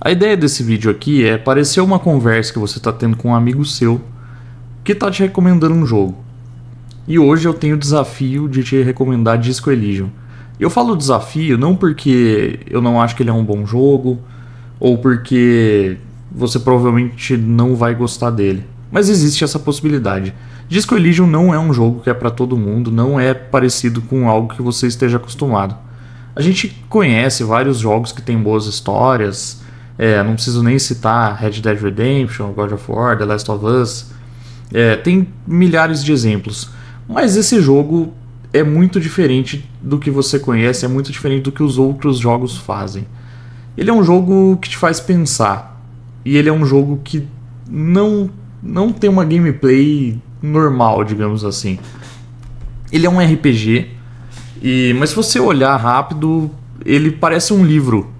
A ideia desse vídeo aqui é parecer uma conversa que você está tendo com um amigo seu que está te recomendando um jogo. E hoje eu tenho o desafio de te recomendar Disco Elysium. Eu falo desafio não porque eu não acho que ele é um bom jogo ou porque você provavelmente não vai gostar dele, mas existe essa possibilidade. Disco Elysium não é um jogo que é para todo mundo, não é parecido com algo que você esteja acostumado. A gente conhece vários jogos que têm boas histórias, não preciso nem citar Red Dead Redemption, God of War, The Last of Us, tem milhares de exemplos, mas esse jogo é muito diferente do que você conhece, é muito diferente do que os outros jogos fazem. Ele é um jogo que te faz pensar, e ele é um jogo que não tem uma gameplay normal, digamos assim. Ele é um RPG, mas se você olhar rápido, ele parece um livro.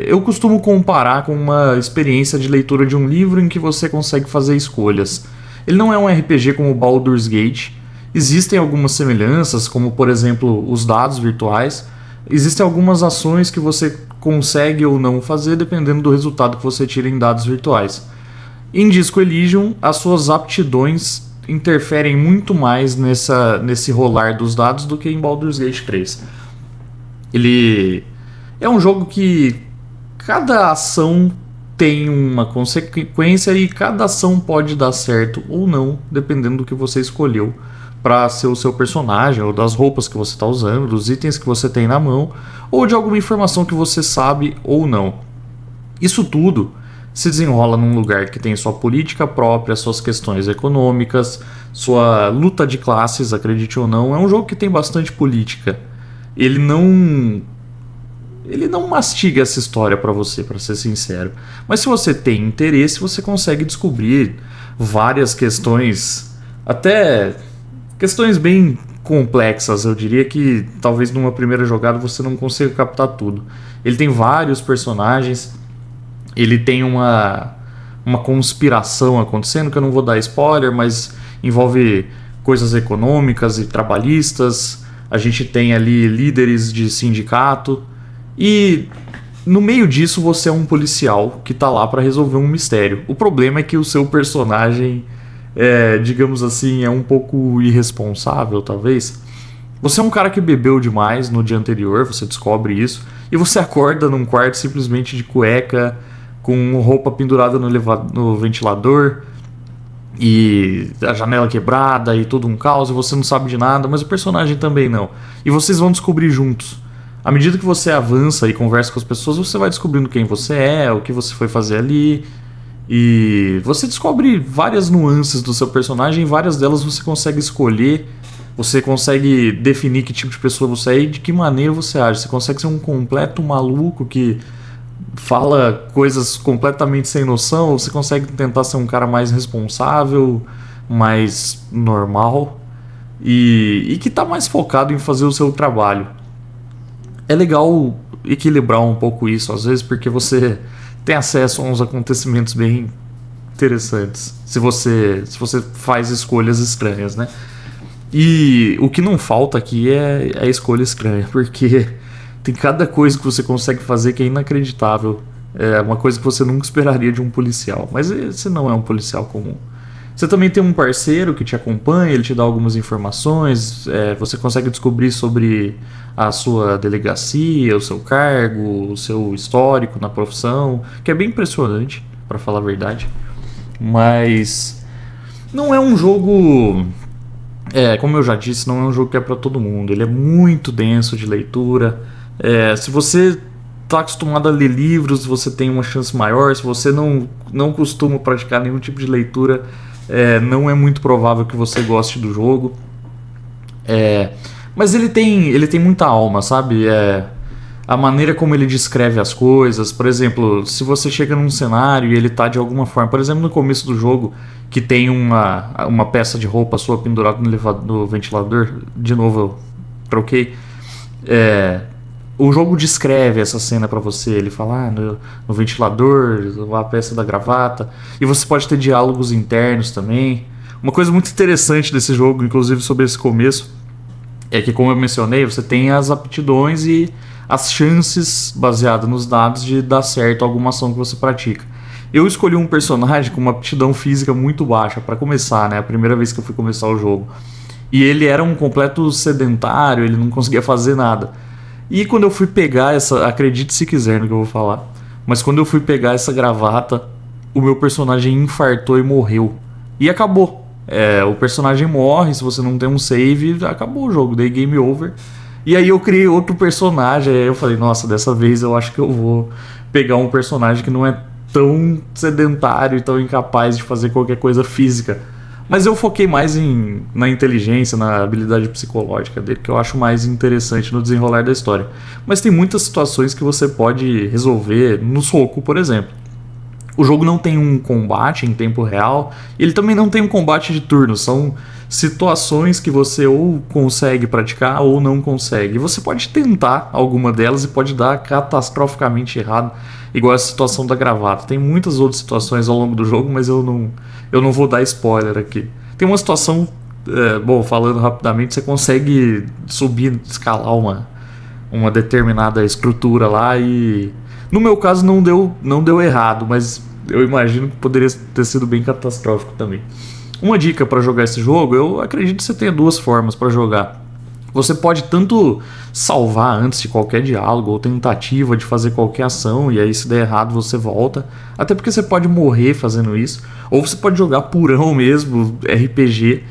Eu costumo comparar com uma experiência de leitura de um livro em que você consegue fazer escolhas. Ele não é um RPG como Baldur's Gate. Existem algumas semelhanças, como por exemplo os dados virtuais. Existem algumas ações que você consegue ou não fazer dependendo do resultado que você tira em dados virtuais. Em Disco Elysium, as suas aptidões interferem muito mais nesse rolar dos dados do que em Baldur's Gate 3. Ele é um jogo que cada ação tem uma consequência e cada ação pode dar certo ou não, dependendo do que você escolheu para ser o seu personagem, ou das roupas que você está usando, dos itens que você tem na mão, ou de alguma informação que você sabe ou não. Isso tudo se desenrola num lugar que tem sua política própria, suas questões econômicas, sua luta de classes, acredite ou não. É um jogo que tem bastante política. Ele não mastiga essa história para você, para ser sincero. Mas se você tem interesse, você consegue descobrir várias questões, até questões bem complexas. Eu diria que talvez numa primeira jogada você não consiga captar tudo. Ele tem vários personagens, ele tem uma conspiração acontecendo, que eu não vou dar spoiler, mas envolve coisas econômicas e trabalhistas. A gente tem ali líderes de sindicato. E no meio disso você é um policial que tá lá para resolver um mistério. O problema é que o seu personagem, digamos assim, é um pouco irresponsável, talvez. Você é um cara que bebeu demais no dia anterior, você descobre isso, e você acorda num quarto simplesmente de cueca, com roupa pendurada no ventilador, e a janela quebrada, e todo um caos, e você não sabe de nada, mas o personagem também não. E vocês vão descobrir juntos. À medida que você avança e conversa com as pessoas, você vai descobrindo quem você é, o que você foi fazer ali. E você descobre várias nuances do seu personagem, e várias delas você consegue escolher. Você consegue definir que tipo de pessoa você é e de que maneira você age. Você consegue ser um completo maluco que fala coisas completamente sem noção, ou você consegue tentar ser um cara mais responsável, mais normal e que está mais focado em fazer o seu trabalho. É legal equilibrar um pouco isso às vezes, porque você tem acesso a uns acontecimentos bem interessantes se você faz escolhas estranhas, né? E o que não falta aqui é a escolha estranha, porque tem cada coisa que você consegue fazer que é inacreditável. É uma coisa que você nunca esperaria de um policial, mas esse não é um policial comum. Você também tem um parceiro que te acompanha, ele te dá algumas informações, você consegue descobrir sobre a sua delegacia, o seu cargo, o seu histórico na profissão, que é bem impressionante, para falar a verdade. Mas não é um jogo, como eu já disse, não é um jogo que é para todo mundo. Ele é muito denso de leitura. Se você está acostumado a ler livros, você tem uma chance maior. Se você não costuma praticar nenhum tipo de leitura, não é muito provável que você goste do jogo. Mas ele tem muita alma, sabe? A maneira como ele descreve as coisas. Por exemplo, se você chega num cenário e ele tá de alguma forma, por exemplo, no começo do jogo, que tem uma peça de roupa sua pendurada no ventilador, de novo eu troquei, o jogo descreve essa cena pra você. Ele fala no ventilador, a peça da gravata, e você pode ter diálogos internos também. Uma coisa muito interessante desse jogo, inclusive sobre esse começo, é que, como eu mencionei, você tem as aptidões e as chances, baseadas nos dados, de dar certo alguma ação que você pratica. Eu escolhi um personagem com uma aptidão física muito baixa, para começar, né? A primeira vez que eu fui começar o jogo. E ele era um completo sedentário, ele não conseguia fazer nada. E quando eu fui pegar essa... Acredite se quiser no que eu vou falar. Mas quando eu fui pegar essa gravata, o meu personagem infartou e morreu. E acabou. O personagem morre, se você não tem um save, acabou o jogo, dei game over. E aí eu criei outro personagem, aí eu falei, nossa, dessa vez eu acho que eu vou pegar um personagem que não é tão sedentário e tão incapaz de fazer qualquer coisa física. Mas eu foquei mais na inteligência, na habilidade psicológica dele, que eu acho mais interessante no desenrolar da história. Mas tem muitas situações que você pode resolver no soco, por exemplo. O jogo não tem um combate em tempo real, ele também não tem um combate de turno, são situações que você ou consegue praticar ou não consegue. E você pode tentar alguma delas e pode dar catastroficamente errado, igual a situação da gravata. Tem muitas outras situações ao longo do jogo, mas eu não vou dar spoiler aqui. Tem uma situação, falando rapidamente, você consegue subir, escalar uma determinada estrutura lá e... No meu caso não deu errado, mas eu imagino que poderia ter sido bem catastrófico também. Uma dica para jogar esse jogo, eu acredito que você tenha duas formas para jogar. Você pode tanto salvar antes de qualquer diálogo ou tentativa de fazer qualquer ação, e aí se der errado você volta, até porque você pode morrer fazendo isso, ou você pode jogar purão mesmo, RPG,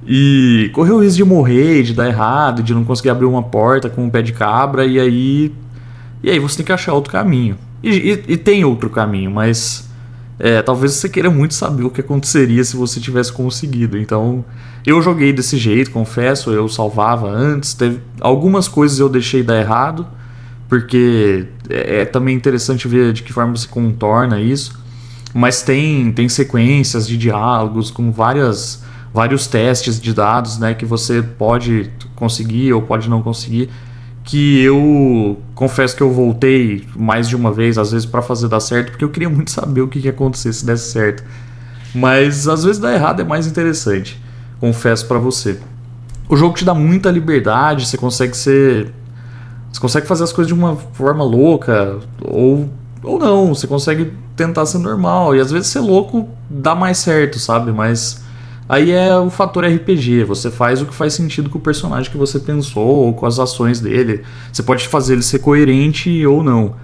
e correr o risco de morrer, de dar errado, de não conseguir abrir uma porta com um pé de cabra, e aí você tem que achar outro caminho. E tem outro caminho, mas talvez você queira muito saber o que aconteceria se você tivesse conseguido. Então, eu joguei desse jeito, confesso, eu salvava antes. Teve algumas coisas eu deixei dar errado, porque é também interessante ver de que forma você contorna isso. Mas tem sequências de diálogos com vários testes de dados, né, que você pode conseguir ou pode não conseguir, que eu confesso que eu voltei mais de uma vez, às vezes para fazer dar certo, porque eu queria muito saber o que ia acontecer se desse certo. Mas às vezes dar errado é mais interessante, confesso para você. O jogo te dá muita liberdade, você consegue fazer as coisas de uma forma louca, ou não, você consegue tentar ser normal, e às vezes ser louco dá mais certo, sabe? Mas aí é o fator RPG, você faz o que faz sentido com o personagem que você pensou, ou com as ações dele. Você pode fazer ele ser coerente ou não.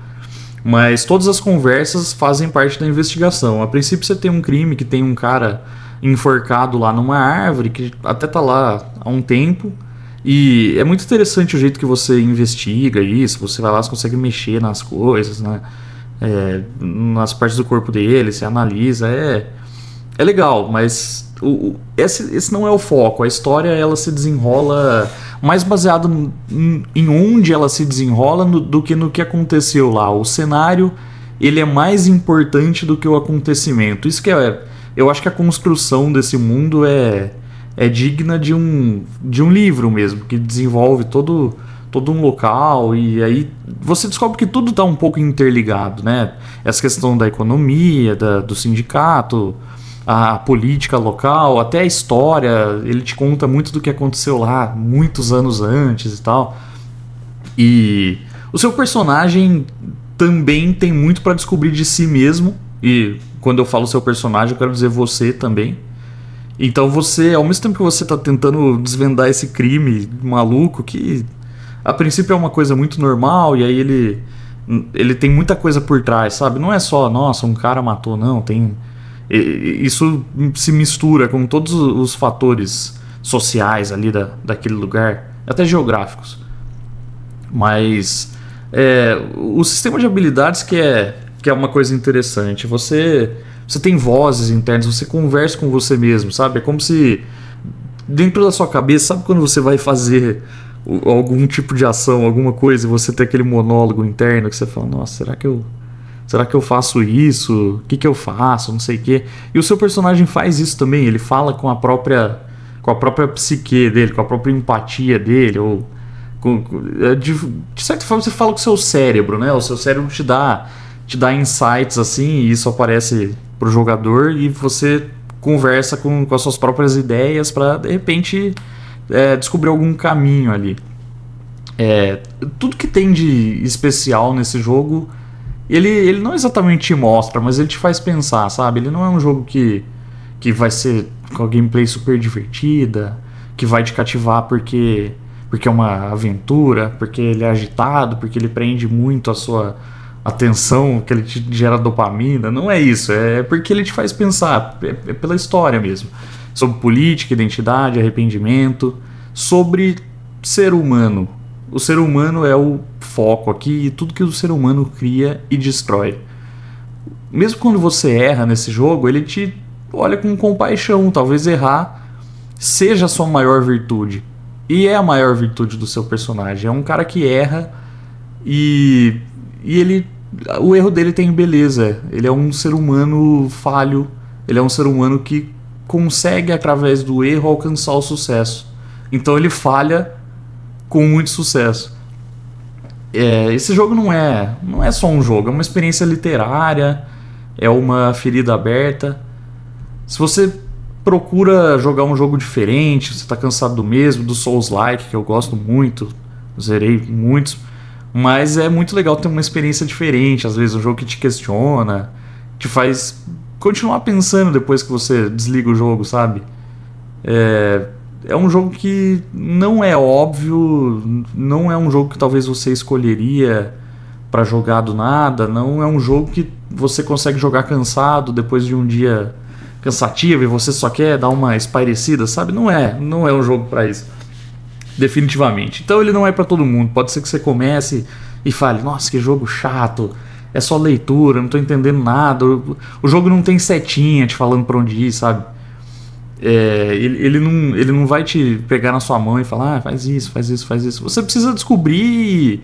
Mas todas as conversas fazem parte da investigação. A princípio você tem um crime que tem um cara enforcado lá numa árvore, que até tá lá há um tempo. E é muito interessante o jeito que você investiga isso, você vai lá, você consegue mexer nas coisas, né? Nas partes do corpo dele, você analisa, é legal, mas esse não é o foco. A história ela se desenrola mais baseado em onde ela se desenrola do que no que aconteceu lá. O cenário ele é mais importante do que o acontecimento. Isso que eu acho que a construção desse mundo é digna de um livro mesmo, que desenvolve todo um local, e aí você descobre que tudo está um pouco interligado, né? Essa questão da economia, do sindicato, a política local, até a história, ele te conta muito do que aconteceu lá muitos anos antes e tal. E o seu personagem também tem muito para descobrir de si mesmo, e quando eu falo seu personagem eu quero dizer você também. Então você, ao mesmo tempo que você está tentando desvendar esse crime maluco, que a princípio é uma coisa muito normal, e aí ele tem muita coisa por trás, sabe? Não é só, nossa, um cara matou, não, tem... Isso se mistura com todos os fatores sociais ali daquele lugar, até geográficos. Mas o sistema de habilidades que é uma coisa interessante. Você tem vozes internas, você conversa com você mesmo, sabe? É como se dentro da sua cabeça, sabe quando você vai fazer algum tipo de ação, alguma coisa, e você tem aquele monólogo interno que você fala, nossa, será que eu faço isso? O que eu faço? Não sei o quê. E o seu personagem faz isso também. Ele fala com a própria psique dele, com a própria empatia dele. Ou de certa forma você fala com o seu cérebro, né? O seu cérebro te dá insights assim, e isso aparece pro jogador, e você conversa com as suas próprias ideias para de repente descobrir algum caminho ali. É, tudo que tem de especial nesse jogo, ele não exatamente te mostra, mas ele te faz pensar, sabe? Ele não é um jogo que vai ser com a gameplay super divertida, que vai te cativar porque é uma aventura, porque ele é agitado, porque ele prende muito a sua atenção, que ele te gera dopamina. Não é isso, é porque ele te faz pensar, é pela história mesmo. Sobre política, identidade, arrependimento, sobre ser humano. O ser humano é o foco aqui e tudo que o ser humano cria e destrói. Mesmo quando você erra nesse jogo, ele te olha com compaixão. Talvez errar seja a sua maior virtude. E é a maior virtude do seu personagem. É um cara que erra e ele. O erro dele tem beleza. Ele é um ser humano falho. Ele é um ser humano que consegue, através do erro, alcançar o sucesso. Então ele falha com muito sucesso. Esse jogo não é só um jogo, é uma experiência literária, é uma ferida aberta. Se você procura jogar um jogo diferente, você está cansado do mesmo, do Souls-like, que eu gosto muito, zerei muitos, mas é muito legal ter uma experiência diferente, às vezes um jogo que te questiona, te faz continuar pensando depois que você desliga o jogo, sabe? É um jogo que não é óbvio, não é um jogo que talvez você escolheria para jogar do nada, não é um jogo que você consegue jogar cansado depois de um dia cansativo e você só quer dar uma espairecida, sabe? Não é um jogo para isso. Definitivamente. Então ele não é para todo mundo. Pode ser que você comece e fale: "Nossa, que jogo chato. É só leitura, não tô entendendo nada. O jogo não tem setinha te falando para onde ir, sabe?" Ele não vai te pegar na sua mão e falar: faz isso, faz isso, faz isso. Você precisa descobrir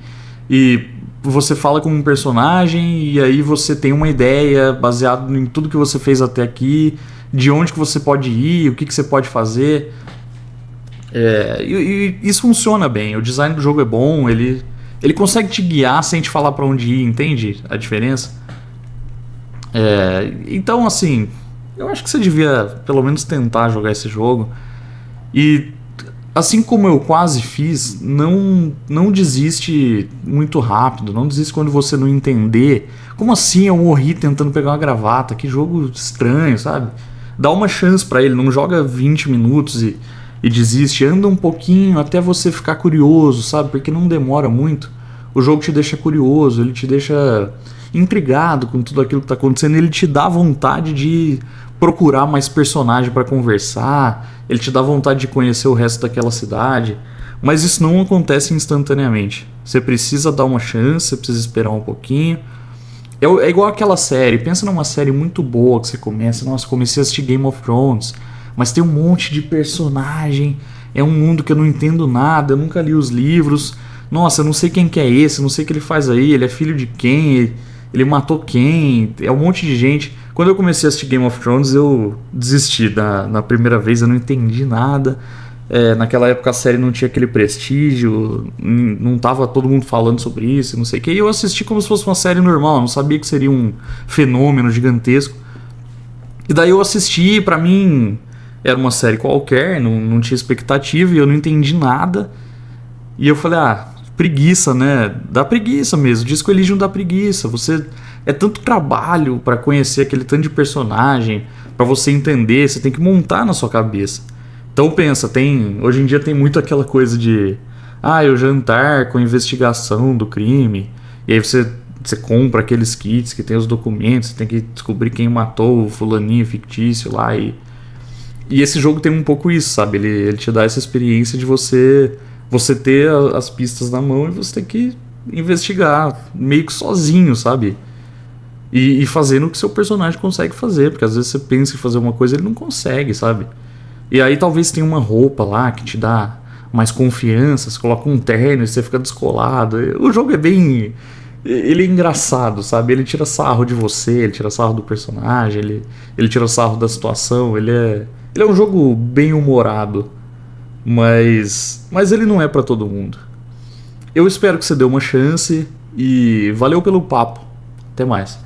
e você fala com um personagem e aí você tem uma ideia baseado em tudo que você fez até aqui, de onde que você pode ir, o que você pode fazer. E isso funciona bem. O design do jogo é bom, ele consegue te guiar sem te falar para onde ir, entende a diferença? Então, assim, eu acho que você devia pelo menos tentar jogar esse jogo. E assim como eu quase fiz, não desiste muito rápido, não desiste quando você não entender. Como assim eu morri tentando pegar uma gravata? Que jogo estranho, sabe? Dá uma chance pra ele, não joga 20 minutos e desiste. Anda um pouquinho até você ficar curioso, sabe? Porque não demora muito. O jogo te deixa curioso, ele te deixa intrigado com tudo aquilo que tá acontecendo, ele te dá vontade de procurar mais personagem para conversar, ele te dá vontade de conhecer o resto daquela cidade, mas isso não acontece instantaneamente. Você precisa dar uma chance, você precisa esperar um pouquinho. É igual aquela série, pensa numa série muito boa que você começa, nossa, comecei a assistir Game of Thrones, mas tem um monte de personagem, é um mundo que eu não entendo nada, eu nunca li os livros, nossa, eu não sei quem que é esse, não sei o que ele faz aí, ele é filho de quem, ele matou quem, é um monte de gente. Quando eu comecei a assistir Game of Thrones, eu desisti na primeira vez, eu não entendi nada. Naquela época a série não tinha aquele prestígio, não tava todo mundo falando sobre isso, não sei o que. E eu assisti como se fosse uma série normal, não sabia que seria um fenômeno gigantesco. E daí eu assisti, pra mim era uma série qualquer, não tinha expectativa e eu não entendi nada. E eu falei, preguiça, né? Dá preguiça mesmo. Disco Elysium dá preguiça. É tanto trabalho pra conhecer aquele tanto de personagem, pra você entender, você tem que montar na sua cabeça. Então pensa, hoje em dia tem muito aquela coisa de o jantar com investigação do crime. E aí você compra aqueles kits que tem os documentos, você tem que descobrir quem matou o fulaninho fictício lá. E esse jogo tem um pouco isso, sabe? Ele te dá essa experiência de você ter as pistas na mão e você ter que investigar meio que sozinho, sabe? E fazendo o que seu personagem consegue fazer, porque às vezes você pensa em fazer uma coisa e ele não consegue, sabe? E aí talvez tenha uma roupa lá que te dá mais confiança, você coloca um terno e você fica descolado. O jogo é bem... Ele é engraçado, sabe? Ele tira sarro de você, ele tira sarro do personagem, ele tira sarro da situação, ele é um jogo bem humorado. Mas ele não é pra todo mundo. Eu espero que você dê uma chance e valeu pelo papo. Até mais.